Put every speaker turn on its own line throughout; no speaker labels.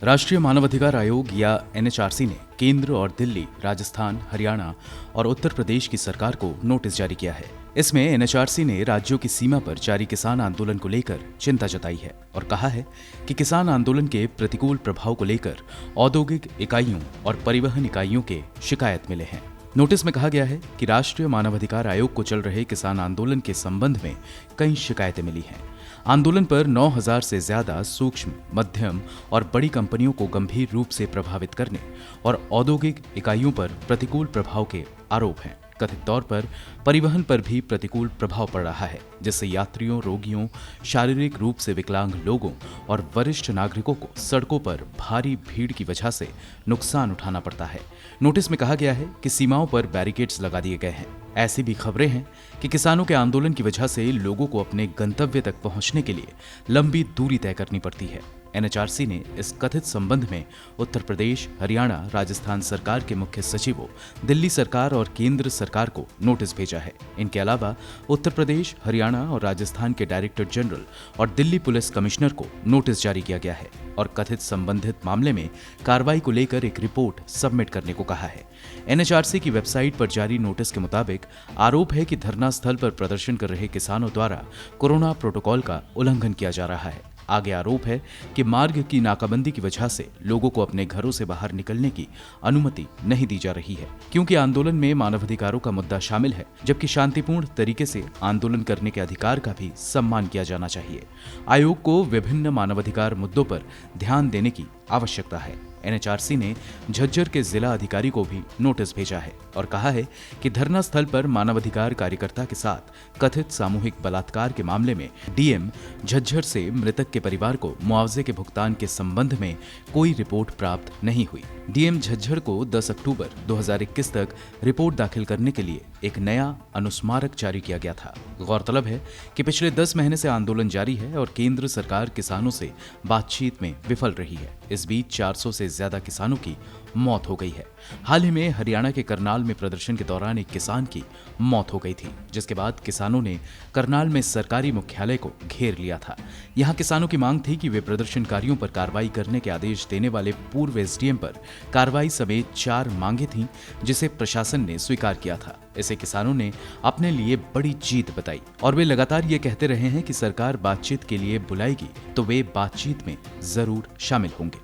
राष्ट्रीय मानवाधिकार आयोग या एनएचआरसी ने केंद्र और दिल्ली, राजस्थान, हरियाणा और उत्तर प्रदेश की सरकार को नोटिस जारी किया है। इसमें एनएचआरसी ने राज्यों की सीमा पर जारी किसान आंदोलन को लेकर चिंता जताई है और कहा है कि किसान आंदोलन के प्रतिकूल प्रभाव को लेकर औद्योगिक इकाइयों और परिवहन इकाइयों के शिकायत मिले हैं। नोटिस में कहा गया है कि राष्ट्रीय मानवाधिकार आयोग को चल रहे किसान आंदोलन के संबंध में कई शिकायतें मिली हैं। आंदोलन पर 9,000 से ज्यादा सूक्ष्म, मध्यम और बड़ी कंपनियों को गंभीर रूप से प्रभावित करने और औद्योगिक इकाइयों पर प्रतिकूल प्रभाव के आरोप हैं। कथित तौर पर परिवहन पर भी प्रतिकूल प्रभाव पड़ रहा है, जिससे यात्रियों, रोगियों, शारीरिक रूप से विकलांग लोगों और वरिष्ठ नागरिकों को सड़कों पर भारी भीड़ की वजह से नुकसान उठाना पड़ता है। नोटिस में कहा गया है कि सीमाओं पर बैरिकेड्स लगा दिए गए हैं। ऐसी भी खबरें हैं कि किसानों के आंदोलन की वजह से लोगों को अपने गंतव्य तक पहुंचने के लिए लंबी दूरी तय करनी पड़ती है। एनएचआरसी ने इस कथित संबंध में उत्तर प्रदेश, हरियाणा, राजस्थान सरकार के मुख्य सचिवों, दिल्ली सरकार और केंद्र सरकार को नोटिस भेजा है। इनके अलावा उत्तर प्रदेश, हरियाणा और राजस्थान के डायरेक्टर जनरल और दिल्ली पुलिस कमिश्नर को नोटिस जारी किया गया है और कथित संबंधित मामले में कार्रवाई को लेकर एक रिपोर्ट सबमिट करने को कहा है। एनएचआरसी की वेबसाइट पर जारी नोटिस के मुताबिक आरोप है कि धरना स्थल पर प्रदर्शन कर रहे किसानों द्वारा कोरोना प्रोटोकॉल का उल्लंघन किया जा रहा है। आगे आरोप है कि मार्ग की नाकाबंदी की वजह से लोगों को अपने घरों से बाहर निकलने की अनुमति नहीं दी जा रही है, क्योंकि आंदोलन में मानवाधिकारों का मुद्दा शामिल है, जबकि शांतिपूर्ण तरीके से आंदोलन करने के अधिकार का भी सम्मान किया जाना चाहिए। आयोग को विभिन्न मानवाधिकार मुद्दों पर ध्यान देने की आवश्यकता है। एनएचआरसी ने झज्जर के जिला अधिकारी को भी नोटिस भेजा है और कहा है कि धरना स्थल पर मानवाधिकार कार्यकर्ता के साथ कथित सामूहिक बलात्कार के मामले में डीएम झज्जर से मृतक के परिवार को मुआवजे के भुगतान के संबंध में कोई रिपोर्ट प्राप्त नहीं हुई। डीएम झज्जर को 10 अक्टूबर 2021 तक रिपोर्ट दाखिल करने के लिए एक नया अनुस्मारक जारी किया गया था। गौरतलब है कि पिछले 10 महीने से आंदोलन जारी है और केंद्र सरकार किसानों से बातचीत में विफल रही है। इस बीच 400 से ज्यादा किसानों की मौत हो गई है। हाल ही में हरियाणा के करनाल में प्रदर्शन के दौरान एक किसान की मौत हो गई थी, जिसके बाद किसानों ने करनाल में सरकारी मुख्यालय को घेर लिया था। यहां किसानों की मांग थी कि वे प्रदर्शनकारियों पर कार्रवाई करने के आदेश देने वाले पूर्व एसडीएम पर कार्रवाई समेत 4 मांगे थीं, जिसे प्रशासन ने स्वीकार किया था। इसे किसानों ने अपने लिए बड़ी जीत बताई और वे लगातार ये कहते रहे हैं कि सरकार बातचीत के लिए बुलाएगी तो वे बातचीत में जरूर शामिल होंगे।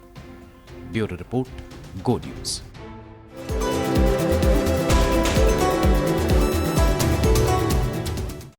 ब्यूरो रिपोर्ट, गो न्यूज।